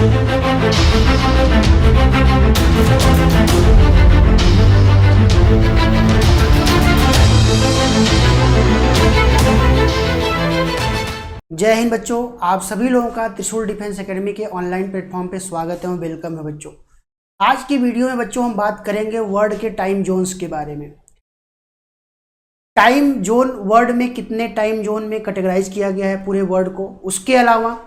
जय हिंद बच्चों, आप सभी लोगों का त्रिशूल डिफेंस एकेडमी के ऑनलाइन प्लेटफॉर्म पे स्वागत है और वेलकम है बच्चों। आज की वीडियो में बच्चों हम बात करेंगे वर्ल्ड के टाइम जोन्स के बारे में। टाइम जोन वर्ल्ड में कितने टाइम जोन में कैटेगराइज किया गया है पूरे वर्ल्ड को, उसके अलावा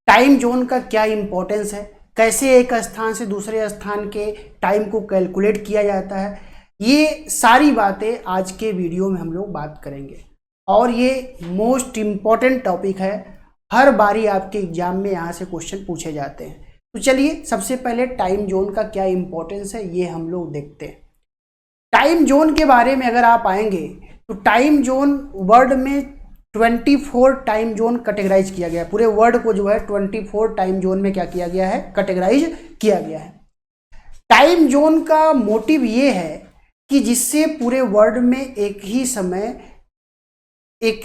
टाइम जोन का क्या इंपॉर्टेंस है, कैसे एक स्थान से दूसरे स्थान के टाइम को कैलकुलेट किया जाता है, ये सारी बातें आज के वीडियो में हम लोग बात करेंगे। और ये मोस्ट इम्पॉर्टेंट टॉपिक है, हर बारी आपके एग्जाम में यहाँ से क्वेश्चन पूछे जाते हैं। तो चलिए सबसे पहले टाइम जोन का क्या इंपॉर्टेंस है ये हम लोग देखते हैं। टाइम जोन के बारे में अगर आप आएंगे तो टाइम जोन वर्ल्ड में 24 टाइम जोन कैटेगराइज किया गया है। पूरे वर्ल्ड को जो है 24 टाइम जोन में क्या किया गया है, कैटेगराइज किया गया है। टाइम जोन का मोटिव ये है कि जिससे पूरे वर्ल्ड में एक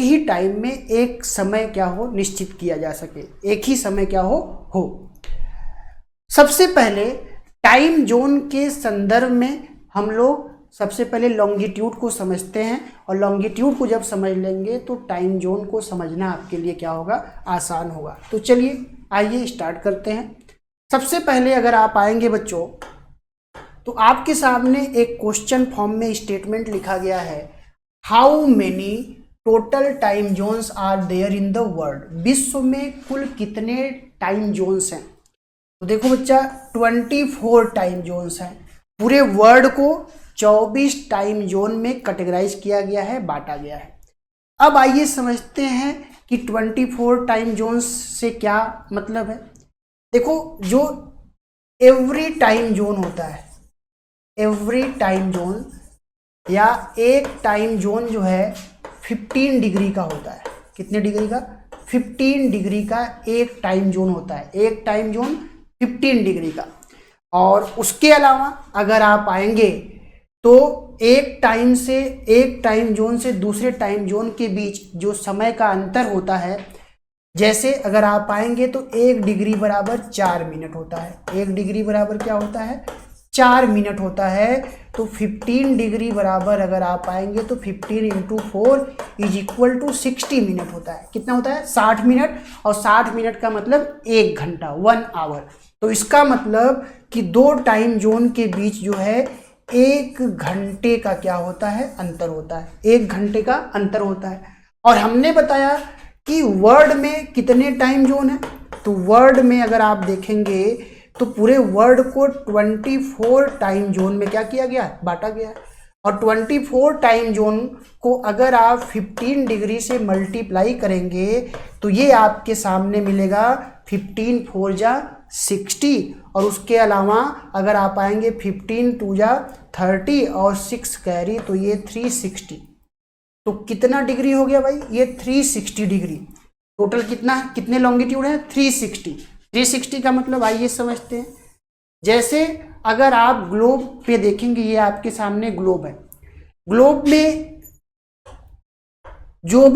ही टाइम में एक समय क्या हो निश्चित किया जा सके, एक ही समय क्या हो। सबसे पहले टाइम जोन के संदर्भ में हम लोग सबसे पहले लॉन्गिट्यूड को समझते हैं, और लॉन्गिट्यूड को जब समझ लेंगे तो टाइम जोन को समझना आपके लिए क्या होगा, आसान होगा। तो चलिए आइए स्टार्ट करते हैं। सबसे पहले अगर आप आएंगे बच्चों तो आपके सामने एक क्वेश्चन फॉर्म में स्टेटमेंट लिखा गया है, how many total time zones are there in the world. विश्व में कुल कितने टाइम जोन्स हैं। तो देखो बच्चा 24 टाइम जोन्स हैं। पूरे वर्ल्ड को 24 टाइम जोन में कैटेगराइज किया गया है, बांटा गया है। अब आइए समझते हैं कि 24 टाइम जोन्स से क्या मतलब है। देखो जो एवरी टाइम जोन होता है, एवरी टाइम जोन या एक टाइम जोन जो है 15 डिग्री का होता है। कितने डिग्री का? 15 डिग्री का एक टाइम जोन होता है। एक टाइम जोन 15 डिग्री का। और उसके अलावा अगर आप आएंगे तो एक टाइम जोन से दूसरे टाइम जोन के बीच जो समय का अंतर होता है, जैसे अगर आप आएंगे तो 1 डिग्री बराबर 4 मिनट होता है। 1 डिग्री बराबर क्या होता है, 4 मिनट होता है। तो 15 डिग्री बराबर अगर आप आएंगे तो 15 × 4 = 60 मिनट होता है। कितना होता है, 60 मिनट। और 60 मिनट का मतलब 1 घंटा, 1 आवर। तो इसका मतलब कि दो टाइम जोन के बीच जो है 1 घंटे का क्या होता है, अंतर होता है। 1 घंटे का अंतर होता है। और हमने बताया कि वर्ल्ड में कितने टाइम जोन है। तो वर्ल्ड में अगर आप देखेंगे तो पूरे वर्ल्ड को 24 टाइम जोन में क्या किया गया, बांटा गया है। और 24 टाइम जोन को अगर आप 15 डिग्री से मल्टीप्लाई करेंगे तो ये आपके सामने मिलेगा 15 × 4 = 60। और उसके अलावा अगर आप आएंगे 15 × 2 = 30 और 6 कैरी तो ये 360। तो कितना डिग्री हो गया भाई, ये 360 डिग्री। टोटल कितने लॉन्गिट्यूड है, 360। 360 का मतलब आइए समझते हैं। जैसे अगर आप ग्लोब पे देखेंगे, ये आपके सामने ग्लोब है। ग्लोब में जो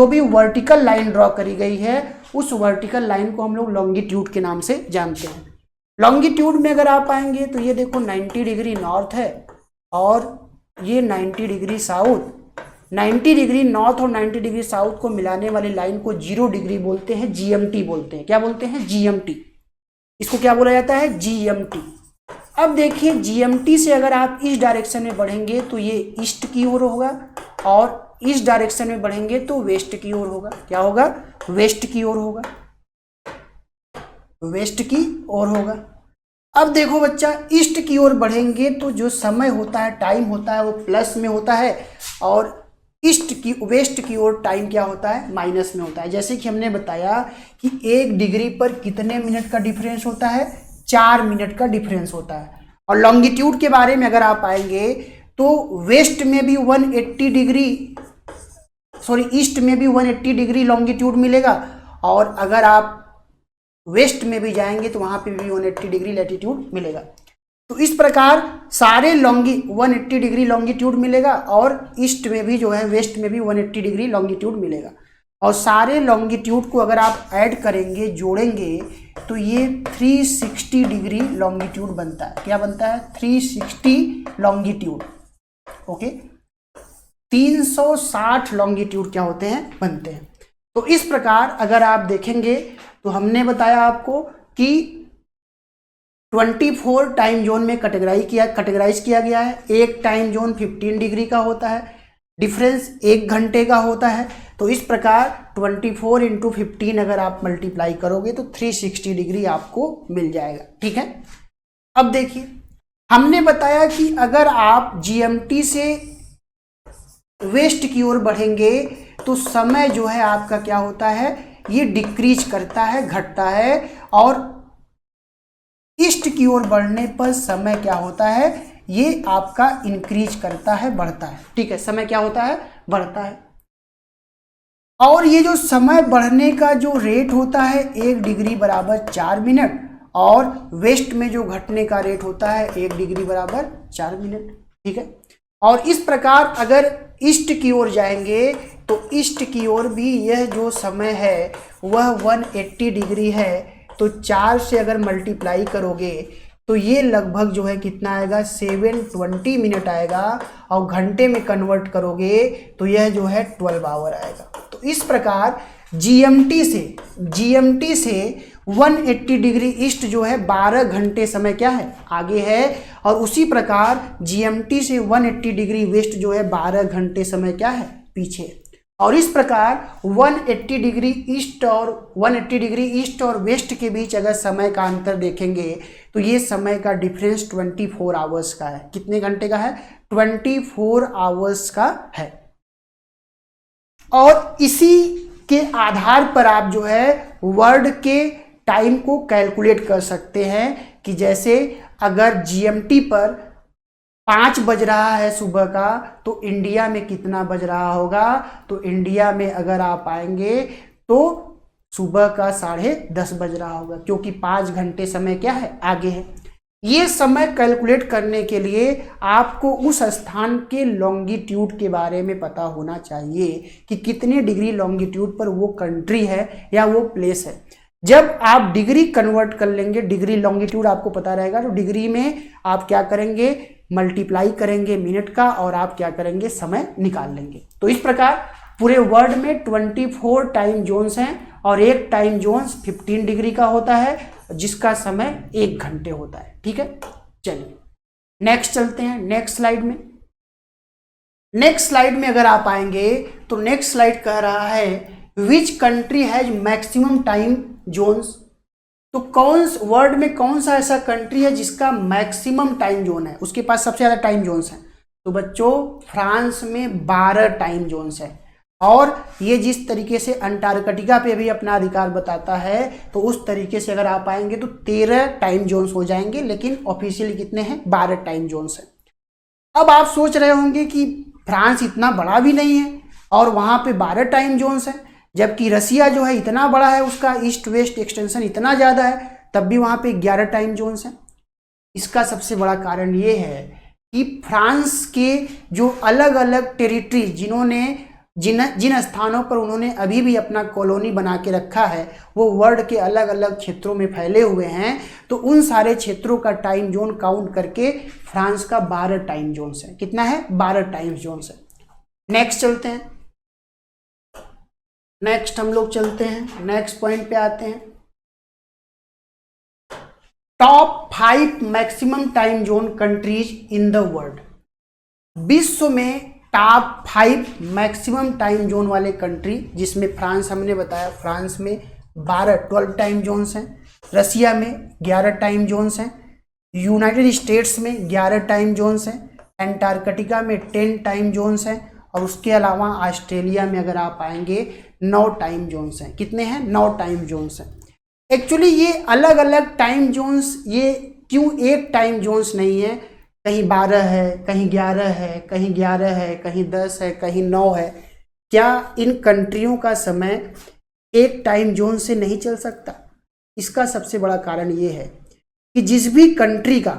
भी वर्टिकल लाइन ड्रॉ करी गई है उस वर्टिकल लाइन को हम लोग लॉन्गिट्यूड के नाम से जानते हैं। लॉन्गिट्यूड में अगर आप आएंगे तो ये देखो 90 डिग्री नॉर्थ है और ये 90 डिग्री साउथ। 90 डिग्री नॉर्थ और 90 डिग्री साउथ को मिलाने वाली लाइन को 0 डिग्री बोलते हैं, GMT बोलते हैं। क्या बोलते हैं, GMT। इसको क्या बोला जाता है, GMT। अब देखिए GMT से अगर आप इस डायरेक्शन में बढ़ेंगे तो ये ईस्ट की ओर होगा, और इस डायरेक्शन में बढ़ेंगे तो वेस्ट की ओर होगा। क्या होगा, वेस्ट की ओर होगा, वेस्ट की ओर होगा। अब देखो बच्चा, ईस्ट की ओर बढ़ेंगे तो जो समय होता है, टाइम होता है, वो प्लस में होता है, और वेस्ट की ओर टाइम क्या होता है, माइनस में होता है। जैसे कि हमने बताया कि 1 डिग्री पर कितने मिनट का डिफरेंस होता है, 4 मिनट का डिफरेंस होता है। और लॉन्गिट्यूड के बारे में अगर आप आएंगे तो वेस्ट में भी 180 डिग्री, ईस्ट में भी 180 डिग्री लॉन्गिट्यूड मिलेगा, और अगर आप वेस्ट में भी जाएंगे तो वहां पे भी 180 डिग्री लैटिट्यूड मिलेगा। तो इस प्रकार सारे 180 डिग्री लॉन्गिट्यूड मिलेगा, और ईस्ट में भी जो है, वेस्ट में भी 180 डिग्री लॉन्गिट्यूड मिलेगा। और सारे लॉन्गिट्यूड को अगर आप ऐड करेंगे, जोड़ेंगे, तो ये 360 डिग्री लॉन्गिट्यूड बनता है। क्या बनता है? 360 लॉन्गिट्यूड। ओके, 360 लॉन्गिट्यूड क्या होते हैं? बनते हैं। तो इस प्रकार अगर आप देखेंगे तो हमने बताया आपको कि 24 टाइम जोन में कैटेगराइज किया गया है। एक टाइम जोन 15 डिग्री का होता है, डिफरेंस 1 घंटे का होता है। तो इस प्रकार 24 × 15 अगर आप मल्टीप्लाई करोगे तो 360 डिग्री आपको मिल जाएगा। ठीक है, अब देखिए हमने बताया कि अगर आप जीएमटी से वेस्ट की ओर बढ़ेंगे तो समय जो है आपका क्या होता है? ये डिक्रीज करता है, घटता है, और ईस्ट की ओर बढ़ने पर समय क्या होता है? ये आपका इंक्रीज करता है, बढ़ता है। ठीक है, समय क्या होता है? बढ़ता है। और ये जो समय बढ़ने का जो रेट होता है 1 डिग्री बराबर 4 मिनट, और वेस्ट में जो घटने का रेट होता है 1 डिग्री बराबर 4 मिनट। ठीक है, और इस प्रकार अगर ईस्ट की ओर जाएंगे तो ईस्ट की ओर भी यह जो समय है वह 180 डिग्री है। तो 4 से अगर मल्टीप्लाई करोगे तो ये लगभग जो है कितना आएगा? 720 मिनट आएगा, और घंटे में कन्वर्ट करोगे तो यह जो है 12 आवर आएगा। तो इस प्रकार जीएमटी से 180 डिग्री ईस्ट जो है 12 घंटे समय क्या है? आगे है, और उसी प्रकार जीएमटी से 180 डिग्री वेस्ट जो है 12 घंटे समय क्या है? पीछे। और इस प्रकार 180 डिग्री ईस्ट और वेस्ट के बीच अगर समय का अंतर देखेंगे तो ये समय का डिफरेंस 24 आवर्स का है। कितने घंटे का है? 24 आवर्स का है। और इसी के आधार पर आप जो है वर्ल्ड के टाइम को कैलकुलेट कर सकते हैं कि जैसे अगर जीएमटी पर 5 बज रहा है सुबह का, तो इंडिया में कितना बज रहा होगा? तो इंडिया में अगर आप आएंगे तो सुबह का 10:30 बज रहा होगा, क्योंकि 5 घंटे समय क्या है? आगे है। ये समय कैलकुलेट करने के लिए आपको उस स्थान के लॉन्गिट्यूड के बारे में पता होना चाहिए कि कितने डिग्री लॉन्गिट्यूड पर वो कंट्री है या वो प्लेस है। जब आप डिग्री कन्वर्ट कर लेंगे, डिग्री लॉन्गिट्यूड आपको पता रहेगा, तो डिग्री में आप क्या करेंगे? मल्टीप्लाई करेंगे मिनट का, और आप क्या करेंगे? समय निकाल लेंगे। तो इस प्रकार पूरे वर्ल्ड में 24 टाइम जोन्स हैं, और एक टाइम जोन्स 15 डिग्री का होता है, जिसका समय 1 घंटे होता है। ठीक है, चलिए नेक्स्ट चलते हैं। नेक्स्ट स्लाइड में अगर आप आएंगे तो नेक्स्ट स्लाइड कह रहा है which country has maximum time zones. तो वर्ल्ड में कौन सा ऐसा कंट्री है जिसका मैक्सिमम टाइम जोन है, उसके पास सबसे ज़्यादा टाइम जोन्स हैं? तो बच्चों फ्रांस में 12 टाइम जोन्स है। और ये जिस तरीके से अंटार्कटिका पे भी अपना अधिकार बताता है, तो उस तरीके से अगर आप आएंगे तो 13 टाइम जोन्स हो जाएंगे, लेकिन ऑफिशियली कितने हैं? 12 टाइम जोन्स हैं। अब आप सोच रहे होंगे कि फ्रांस इतना बड़ा भी नहीं है और वहाँ पे 12 टाइम जोन्स हैं, जबकि रसिया जो है इतना बड़ा है, उसका ईस्ट वेस्ट एक्सटेंशन इतना ज़्यादा है, तब भी वहाँ पे 11 टाइम जोन्स हैं। इसका सबसे बड़ा कारण ये है कि फ्रांस के जो अलग अलग टेरिटरी जिन स्थानों पर उन्होंने अभी भी अपना कॉलोनी बना के रखा है, वो वर्ल्ड के अलग अलग क्षेत्रों में फैले हुए हैं। तो उन सारे क्षेत्रों का टाइम जोन काउंट करके फ्रांस का 12 टाइम जोन्स है। कितना है? 12 टाइम जोन्स है। नेक्स्ट चलते हैं। नेक्स्ट पॉइंट पे आते हैं। Top 5 maximum time zone countries in the world. विश्व में टॉप 5 मैक्सिमम टाइम जोन वाले कंट्री, जिसमें फ्रांस हमने बताया, फ्रांस में 12 टाइम जोन्स हैं, रसिया में 11 टाइम जोन्स हैं, यूनाइटेड स्टेट्स में 11 टाइम जोन्स हैं, अंटार्कटिका में 10 टाइम जोन्स हैं, और उसके अलावा ऑस्ट्रेलिया में अगर आप आएंगे 9 टाइम जोन्स हैं। कितने हैं? 9 टाइम जोन्स हैं। एक्चुअली ये अलग अलग टाइम जोन्स, ये क्यों एक टाइम जोन्स नहीं है? कहीं 12 है, कहीं 11 है, कहीं 11 है, कहीं 10 है, कहीं 9 है। क्या इन कंट्रियों का समय एक टाइम जोन से नहीं चल सकता? इसका सबसे बड़ा कारण ये है कि जिस भी कंट्री का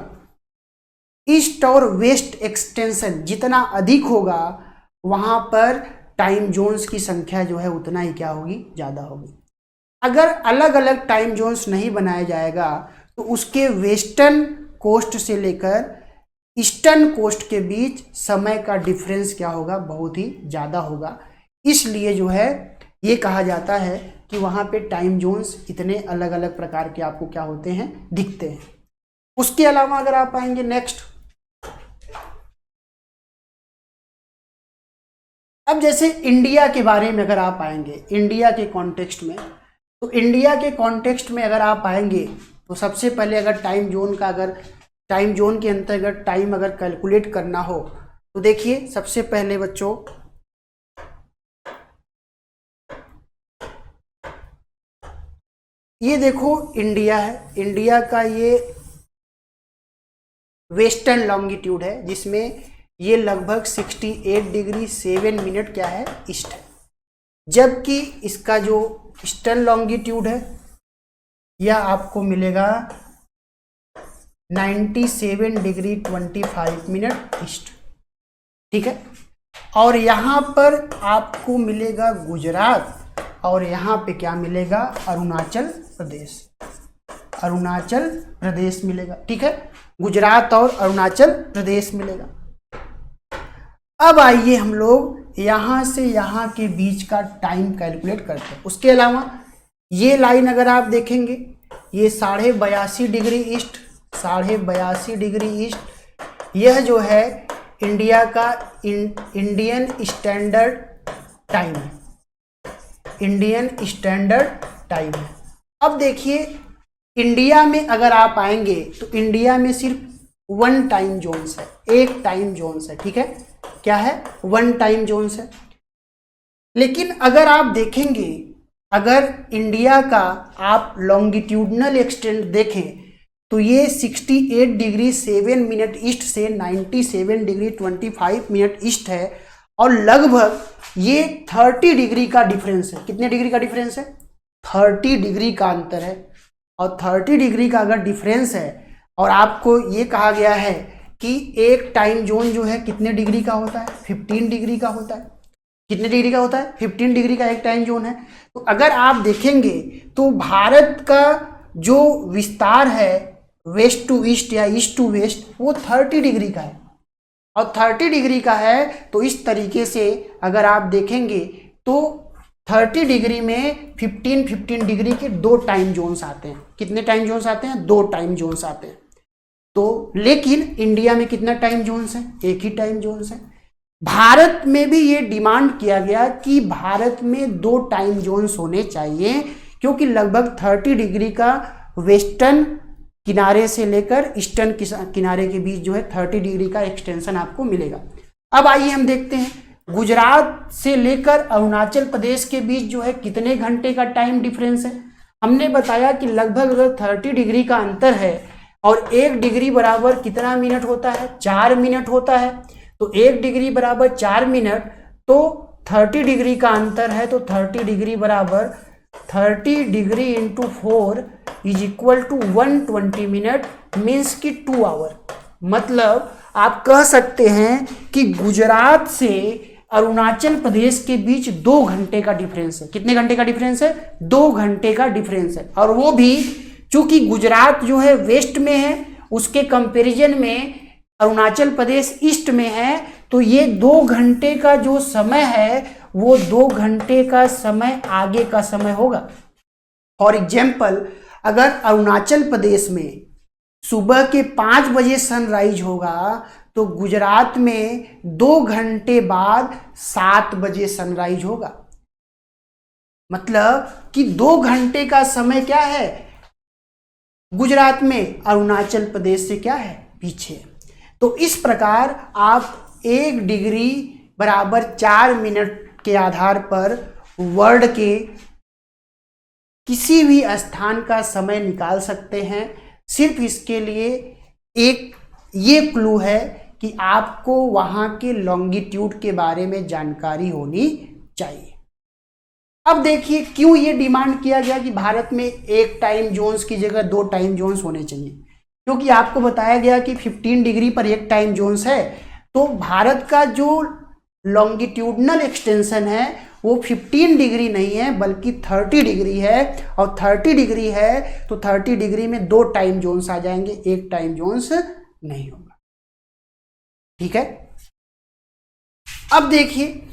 ईस्ट और वेस्ट एक्सटेंशन जितना अधिक होगा, वहाँ पर टाइम जोन्स की संख्या जो है उतना ही क्या होगी, ज़्यादा होगी। अगर अलग अलग टाइम जोन्स नहीं बनाया जाएगा तो उसके वेस्टर्न कोस्ट से लेकर ईस्टर्न कोस्ट के बीच समय का डिफरेंस क्या होगा, बहुत ही ज़्यादा होगा। इसलिए जो है ये कहा जाता है कि वहाँ पे टाइम जोन्स इतने अलग अलग प्रकार के आपको क्या होते हैं, दिखते हैं। उसके अलावा अगर आप आएंगे नेक्स्ट, अब जैसे इंडिया के बारे में अगर आप आएंगे, इंडिया के कॉन्टेक्स्ट में, तो इंडिया के कॉन्टेक्स्ट में अगर आप आएंगे तो सबसे पहले अगर टाइम जोन का, अगर टाइम जोन के अंतर्गत टाइम अगर कैलकुलेट करना हो तो देखिए सबसे पहले बच्चों ये देखो इंडिया है, इंडिया का ये वेस्टर्न लॉन्गिट्यूड है जिसमें ये लगभग 68 डिग्री 7 मिनट क्या है, ईस्ट है। जबकि इसका जो ईस्टर्न लॉन्गिट्यूड है यह आपको मिलेगा 97 डिग्री 25 मिनट ईस्ट, ठीक है। और यहाँ पर आपको मिलेगा गुजरात और यहाँ पे क्या मिलेगा, अरुणाचल प्रदेश, अरुणाचल प्रदेश मिलेगा, ठीक है। गुजरात और अरुणाचल प्रदेश मिलेगा। अब आइए हम लोग यहाँ से यहाँ के बीच का टाइम कैलकुलेट करते हैं। उसके अलावा ये लाइन अगर आप देखेंगे ये 82.5 डिग्री ईस्ट, 82.5 डिग्री ईस्ट, यह जो है इंडिया का इंडियन स्टैंडर्ड टाइम है, इंडियन स्टैंडर्ड टाइम है। अब देखिए इंडिया में अगर आप आएंगे तो इंडिया में सिर्फ वन टाइम जोन्स है, एक टाइम जोन्स है, ठीक है। क्या है, वन टाइम जोन्स है। लेकिन अगर आप देखेंगे, अगर इंडिया का आप लॉन्गिट्यूडनल एक्सटेंट देखें तो ये 68 डिग्री 7 मिनट ईस्ट से 97 डिग्री 25 मिनट ईस्ट है और लगभग ये 30 डिग्री का डिफरेंस है। कितने डिग्री का डिफरेंस है, 30 डिग्री का अंतर है। और 30 डिग्री का अगर डिफरेंस है और आपको ये कहा गया है कि एक टाइम जोन जो है कितने डिग्री का होता है, 15 डिग्री का होता है। कितने डिग्री का होता है, 15 डिग्री का एक टाइम जोन है। तो अगर आप देखेंगे तो भारत का जो विस्तार है वेस्ट टू ईस्ट या ईस्ट टू वेस्ट वो 30 डिग्री का है और 30 डिग्री का है। तो इस तरीके से अगर आप देखेंगे तो 30 डिग्री में 15 डिग्री के दो टाइम जोन्स आते हैं। कितने टाइम जोन्स आते हैं, दो टाइम जोन्स आते हैं। तो लेकिन इंडिया में कितना टाइम जोन्स है, एक ही टाइम जोन्स है। भारत में भी ये डिमांड किया गया कि भारत में दो टाइम जोन्स होने चाहिए क्योंकि लगभग 30 डिग्री का वेस्टर्न किनारे से लेकर ईस्टर्न किनारे के बीच जो है 30 डिग्री का एक्सटेंशन आपको मिलेगा। अब आइए हम देखते हैं गुजरात से लेकर अरुणाचल प्रदेश के बीच जो है कितने घंटे का टाइम डिफरेंस है। हमने बताया कि लगभग अगर 30 डिग्री का अंतर है और 1 डिग्री बराबर कितना मिनट होता है, 4 मिनट होता है। तो 1 डिग्री बराबर 4 मिनट, तो 30 डिग्री का अंतर है तो 30 डिग्री बराबर 30 degree into 4 is equal to 120 minute, means की 2 आवर। मतलब आप कह सकते हैं कि गुजरात से अरुणाचल प्रदेश के बीच 2 घंटे का डिफरेंस है। कितने घंटे का डिफरेंस है, 2 घंटे का डिफरेंस है। और वो भी चूंकि गुजरात जो है वेस्ट में है उसके कंपैरिजन में अरुणाचल प्रदेश ईस्ट में है, तो ये 2 घंटे का जो समय है वो 2 घंटे का समय आगे का समय होगा। फॉर एग्जाम्पल अगर अरुणाचल प्रदेश में सुबह के 5 बजे सनराइज होगा तो गुजरात में 2 घंटे बाद 7 बजे सनराइज होगा। मतलब कि 2 घंटे का समय क्या है गुजरात में, अरुणाचल प्रदेश से क्या है, पीछे। तो इस प्रकार आप 1 डिग्री बराबर 4 मिनट के आधार पर वर्ल्ड के किसी भी स्थान का समय निकाल सकते हैं। सिर्फ इसके लिए एक ये क्लू है कि आपको वहां के लॉन्गिट्यूड के बारे में जानकारी होनी चाहिए। अब देखिए क्यों ये डिमांड किया गया कि भारत में एक टाइम जोन्स की जगह 2 टाइम जोन्स होने चाहिए, क्योंकि आपको बताया गया कि 15 डिग्री पर एक टाइम जोन्स है। तो भारत का जो लॉन्गिट्यूडनल एक्सटेंशन है वो 15 डिग्री नहीं है बल्कि 30 डिग्री है, और 30 डिग्री है तो 30 डिग्री में 2 टाइम जोन्स आ जाएंगे, एक टाइम जोन्स नहीं होगा। ठीक है, अब देखिए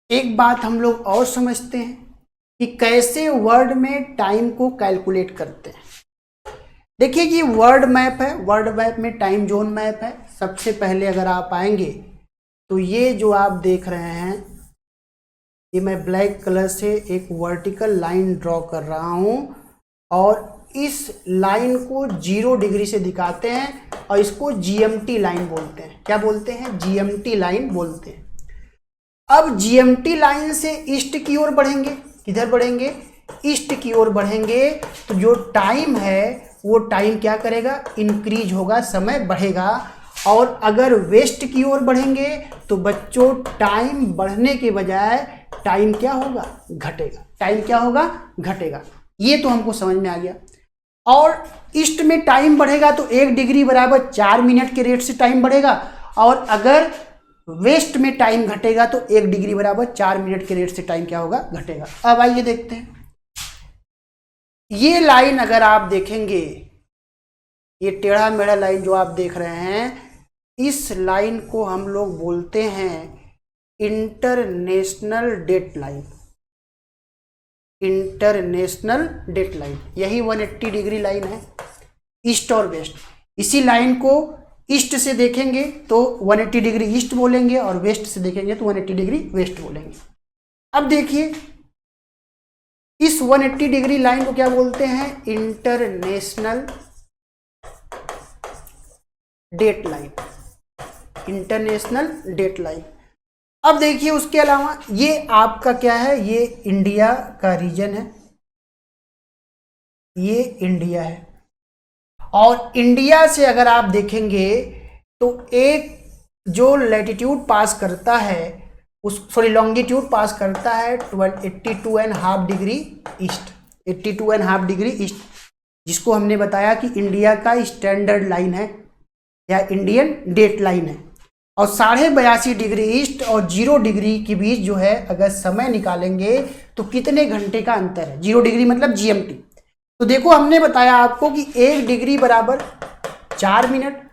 एक बात हम लोग और समझते हैं कि कैसे वर्ड में टाइम को कैलकुलेट करते हैं। देखिए ये वर्ड मैप है, वर्ड मैप में टाइम जोन मैप है। सबसे पहले अगर आप आएंगे तो ये जो आप देख रहे हैं, ये मैं ब्लैक कलर से एक वर्टिकल लाइन ड्रॉ कर रहा हूँ और इस लाइन को 0 डिग्री से दिखाते हैं और इसको जीएमटी लाइन बोलते हैं। क्या बोलते हैं? जीएमटी लाइन बोलते हैं। अब जीएमटी लाइन से ईस्ट की ओर बढ़ेंगे, किधर बढ़ेंगे? ईस्ट की ओर बढ़ेंगे तो जो टाइम है वो टाइम क्या करेगा? इंक्रीज होगा, समय बढ़ेगा। और अगर वेस्ट की ओर बढ़ेंगे तो बच्चों टाइम बढ़ने के बजाय टाइम क्या होगा? घटेगा। टाइम क्या होगा? घटेगा। ये तो हमको समझ में आ गया। और ईस्ट में टाइम बढ़ेगा तो 1 डिग्री बराबर 4 मिनट के रेट से टाइम बढ़ेगा, और अगर वेस्ट में टाइम घटेगा तो 1 डिग्री बराबर 4 मिनट के रेट से टाइम क्या होगा? घटेगा। अब आइए देखते हैं, ये लाइन अगर आप देखेंगे, ये टेढ़ा मेढ़ा लाइन जो आप देख रहे हैं, इस लाइन को हम लोग बोलते हैं international date line. International date line, यही 180 डिग्री लाइन है, ईस्ट और वेस्ट। इसी लाइन को ईस्ट से देखेंगे तो 180 डिग्री ईस्ट बोलेंगे और वेस्ट से देखेंगे तो 180 डिग्री वेस्ट बोलेंगे। अब देखिए इस 180 डिग्री लाइन को क्या बोलते हैं? International date line. International date line. अब देखिए उसके अलावा ये आपका क्या है? ये इंडिया का रीजन है, ये इंडिया है। और इंडिया से अगर आप देखेंगे तो एक जो लैटिट्यूड पास करता है लॉन्गिट्यूड पास करता है 82.5 डिग्री ईस्ट, 82.5 डिग्री ईस्ट, जिसको हमने बताया कि इंडिया का स्टैंडर्ड लाइन है या इंडियन डेट लाइन है। और 82.5 डिग्री ईस्ट और 0 डिग्री के बीच जो है अगर समय निकालेंगे तो कितने घंटे का अंतर है? 0 डिग्री मतलब जीएमटी। तो देखो हमने बताया आपको कि 1 डिग्री बराबर 4 मिनट,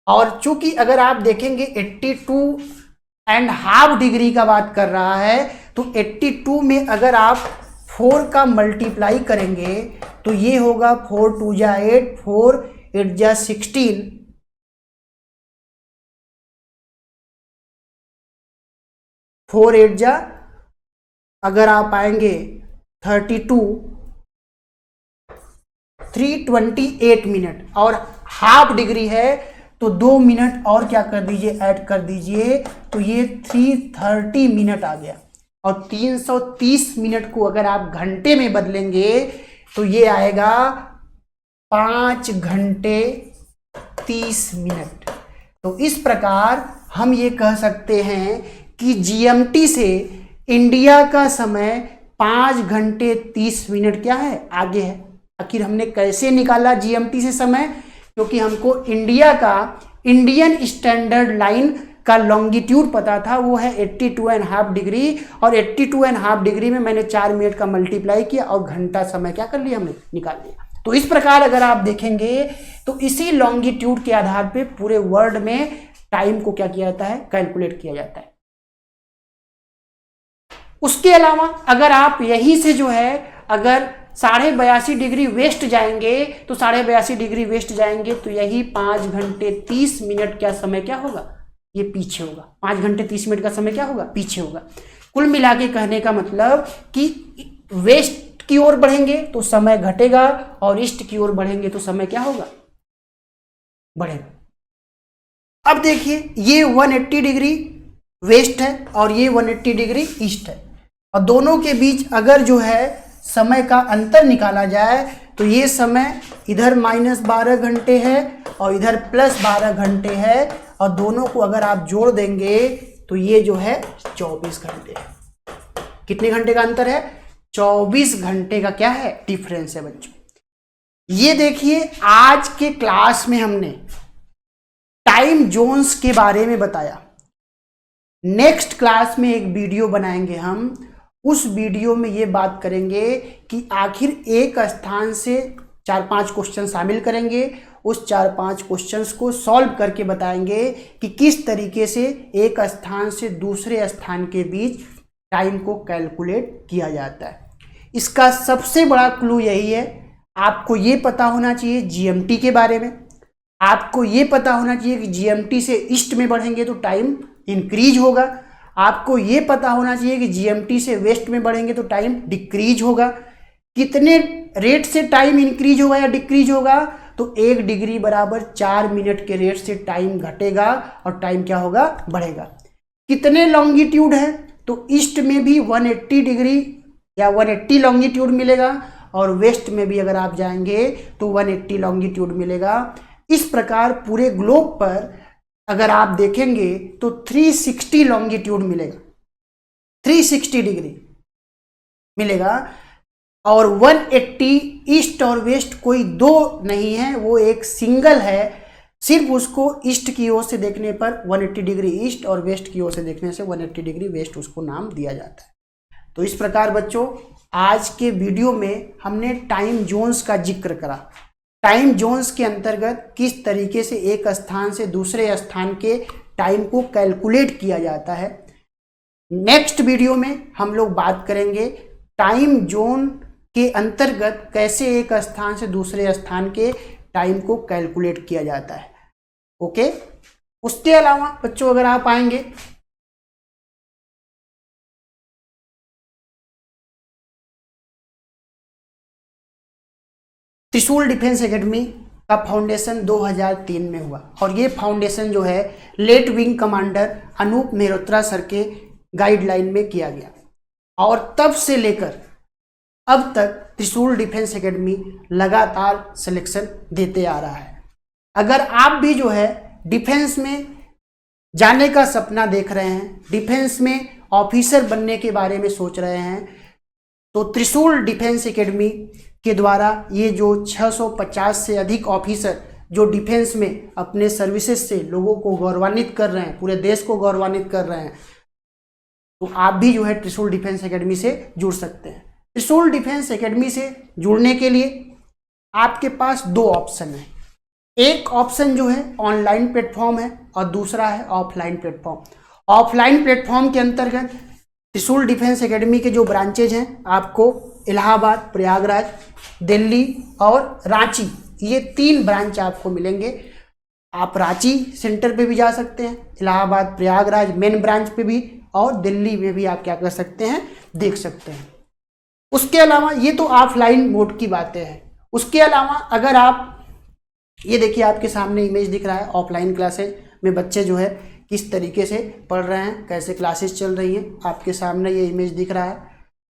और चूंकि अगर आप देखेंगे 82.5 डिग्री का बात कर रहा है तो 82 में अगर आप 4 का मल्टीप्लाई करेंगे तो ये होगा 4 2 जा 8, 4 8 जा 16, 4 8 जा, अगर आप आएंगे 32, 328 मिनट, और हाफ डिग्री है तो 2 मिनट और क्या कर दीजिए? ऐड कर दीजिए, तो ये 330 मिनट आ गया। और 330 मिनट को अगर आप घंटे में बदलेंगे तो ये आएगा 5 घंटे 30 मिनट। तो इस प्रकार हम ये कह सकते हैं कि जीएमटी से इंडिया का समय 5 घंटे 30 मिनट क्या है? आगे है। आखिर हमने कैसे निकाला जीएमटी से समय? क्योंकि हमको इंडिया का इंडियन स्टैंडर्ड लाइन का लॉन्गिट्यूड पता था, वो है 82.5 डिग्री, और 82.5 डिग्री में मैंने 4 मिनट का मल्टीप्लाई किया और घंटा समय क्या कर लिया? हमने निकाल लिया। तो इस प्रकार अगर आप देखेंगे तो इसी लॉन्गिट्यूड के आधार पे पूरे वर्ल्ड में टाइम को क्या किया जाता है? कैलकुलेट किया जाता है। उसके अलावा अगर आप यहीं से जो है अगर 82.5 डिग्री वेस्ट जाएंगे तो 82.5 डिग्री वेस्ट जाएंगे तो यही 5 घंटे 30 मिनट का समय क्या होगा? ये पीछे होगा। 5 घंटे 30 मिनट का समय क्या होगा? पीछे होगा। कुल मिला के कहने का मतलब कि वेस्ट की ओर बढ़ेंगे तो समय घटेगा और ईस्ट की ओर बढ़ेंगे तो समय क्या होगा? बढ़ेगा। अब देखिए ये 180 डिग्री वेस्ट है और ये 180 डिग्री ईस्ट है, और दोनों के बीच अगर जो है समय का अंतर निकाला जाए तो ये समय इधर -12 घंटे है और इधर +12 घंटे है, और दोनों को अगर आप जोड़ देंगे तो ये जो है 24 घंटे है। कितने घंटे का अंतर है? 24 घंटे का क्या है? डिफरेंस है बच्चों। ये देखिए आज के क्लास में हमने टाइम जोन्स के बारे में बताया। नेक्स्ट क्लास में एक वीडियो बनाएंगे हम, उस वीडियो में ये बात करेंगे कि आखिर एक स्थान से 4-5 क्वेश्चन शामिल करेंगे, उस 4-5 क्वेश्चंस को सॉल्व करके बताएंगे कि किस तरीके से एक स्थान से दूसरे स्थान के बीच टाइम को कैलकुलेट किया जाता है। इसका सबसे बड़ा क्लू यही है, आपको ये पता होना चाहिए जीएमटी के बारे में, आपको ये पता होना चाहिए कि जीएमटी से ईस्ट में बढ़ेंगे तो टाइम इंक्रीज होगा, आपको ये पता होना चाहिए कि जीएमटी से वेस्ट में बढ़ेंगे तो टाइम डिक्रीज होगा। कितने रेट से टाइम इंक्रीज होगा या डिक्रीज होगा, तो 1 डिग्री बराबर 4 मिनट के रेट से टाइम घटेगा और टाइम क्या होगा, बढ़ेगा। कितने लॉन्गिट्यूड है, तो ईस्ट में भी 180 डिग्री या 180 लॉन्गिट्यूड मिलेगा और वेस्ट में भी अगर आप जाएंगे तो 180 लॉन्गिट्यूड मिलेगा। इस प्रकार पूरे ग्लोब पर अगर आप देखेंगे तो 360 लॉन्गिट्यूड मिलेगा, 360 डिग्री मिलेगा और 180 ईस्ट और वेस्ट कोई दो नहीं है, वो एक सिंगल है। सिर्फ उसको ईस्ट की ओर से देखने पर 180 डिग्री ईस्ट और वेस्ट की ओर से देखने से 180 डिग्री वेस्ट उसको नाम दिया जाता है। तो इस प्रकार बच्चों आज के वीडियो में हमने टाइम जोन्स का जिक्र करा। टाइम जोन्स के अंतर्गत किस तरीके से एक स्थान से दूसरे स्थान के टाइम को कैलकुलेट किया जाता है। नेक्स्ट वीडियो में हम लोग बात करेंगे टाइम जोन के अंतर्गत कैसे एक स्थान से दूसरे स्थान के टाइम को कैलकुलेट किया जाता है। ओके, उसके अलावा बच्चों अगर आप आएंगे त्रिशूल डिफेंस एकेडमी का फाउंडेशन 2003 में हुआ और ये फाउंडेशन जो है late wing commander Anoop Mehrotra sir के गाइडलाइन में किया गया और तब से लेकर अब तक त्रिशूल डिफेंस एकेडमी लगातार सिलेक्शन देते आ रहा है। अगर आप भी जो है डिफेंस में जाने का सपना देख रहे हैं, डिफेंस में ऑफिसर बनने के बारे में सोच रहे हैं, तो त्रिशूल डिफेंस एकेडमी के द्वारा ये जो 650 से अधिक ऑफिसर जो डिफेंस में अपने सर्विसेज से लोगों को गौरवान्वित कर रहे हैं, पूरे देश को गौरवान्वित कर रहे हैं, तो आप भी जो है त्रिशूल डिफेंस एकेडमी से जुड़ सकते हैं। त्रिशूल डिफेंस एकेडमी से जुड़ने के लिए आपके पास 2 ऑप्शन है। एक ऑप्शन जो है ऑनलाइन प्लेटफॉर्म है और दूसरा है ऑफलाइन प्लेटफॉर्म। ऑफलाइन प्लेटफॉर्म के अंतर्गत त्रिशूल डिफेंस एकेडमी के जो ब्रांचेज हैं आपको इलाहाबाद, प्रयागराज, दिल्ली और रांची, ये 3 ब्रांच आपको मिलेंगे। आप रांची सेंटर पे भी जा सकते हैं, इलाहाबाद प्रयागराज मेन ब्रांच पे भी, और दिल्ली में भी आप क्या कर सकते हैं, देख सकते हैं। उसके अलावा ये तो ऑफलाइन मोड की बातें हैं। उसके अलावा अगर आप ये देखिए आपके सामने इमेज दिख रहा है, ऑफलाइन क्लासेज में बच्चे जो है किस तरीके से पढ़ रहे हैं, कैसे क्लासेस चल रही हैं, आपके सामने ये इमेज दिख रहा है।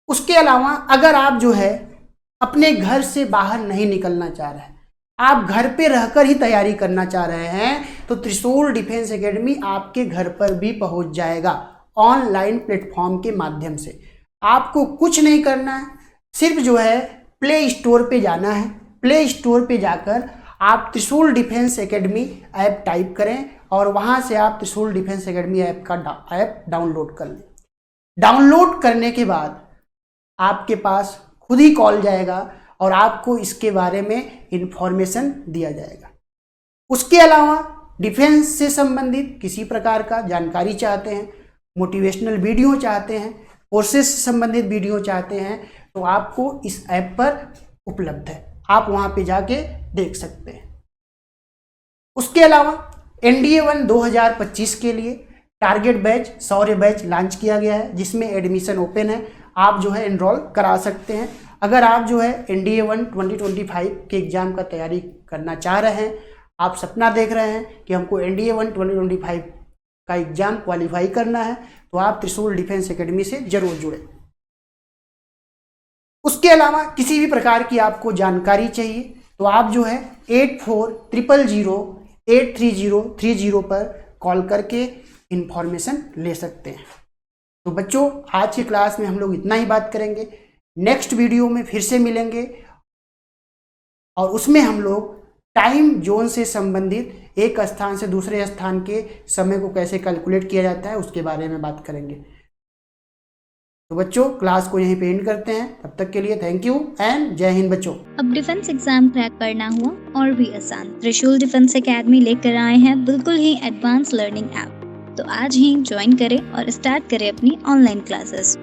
उसके अलावा अगर आप जो है अपने घर से बाहर नहीं निकलना चाह रहे हैं, आप घर पे रहकर ही तैयारी करना चाह रहे हैं, तो त्रिशूल डिफेंस एकेडमी आपके घर पर भी पहुंच जाएगा ऑनलाइन प्लेटफॉर्म के माध्यम से। आपको कुछ नहीं करना है, सिर्फ जो है प्ले स्टोर पे जाना है। प्ले स्टोर पे जाकर आप त्रिशूल डिफेंस एकेडमी ऐप टाइप करें और वहां से आप त्रिशूल डिफेंस एकेडमी ऐप का ऐप डाउनलोड कर लें। डाउनलोड करने के बाद आपके पास खुद ही कॉल जाएगा और आपको इसके बारे में इंफॉर्मेशन दिया जाएगा। उसके अलावा डिफेंस से संबंधित किसी प्रकार का जानकारी चाहते हैं, मोटिवेशनल वीडियो चाहते हैं, कोर्सेज से संबंधित वीडियो चाहते हैं, तो आपको इस ऐप पर उपलब्ध है, आप वहां पे जाके देख सकते हैं। उसके अलावा NDA 1 2025 के लिए टारगेट बैच, शौर्य बैच लॉन्च किया गया है, जिसमें एडमिशन ओपन है, आप जो है एनरोल करा सकते हैं। अगर आप जो है NDA 1 2025 के एग्जाम का तैयारी करना चाह रहे हैं, आप सपना देख रहे हैं कि हमको NDA 1 2025 का एग्जाम क्वालिफाई करना है, तो आप त्रिशूल डिफेंस एकेडमी से जरूर जुड़े। उसके अलावा किसी भी प्रकार की आपको जानकारी चाहिए तो आप जो है 8400083030 पर कॉल करके इंफॉर्मेशन ले सकते हैं। तो बच्चों आज की क्लास में हम लोग इतना ही बात करेंगे। नेक्स्ट वीडियो में फिर से मिलेंगे और उसमें हम लोग टाइम जोन से संबंधित एक स्थान से दूसरे स्थान के समय को कैसे कैलकुलेट किया जाता है उसके बारे में बात करेंगे। तो बच्चों क्लास को यहीं पे एंड करते हैं, तब तक के लिए थैंक यू एंड जय हिंद बच्चों। अब डिफेंस एग्जाम क्रैक करना हुआ और भी आसान, त्रिशूल डिफेंस एकेडमी लेकर आए हैं बिल्कुल ही एडवांस लर्निंग ऐप। तो आज ही ज्वाइन करें और स्टार्ट करें अपनी ऑनलाइन क्लासेस।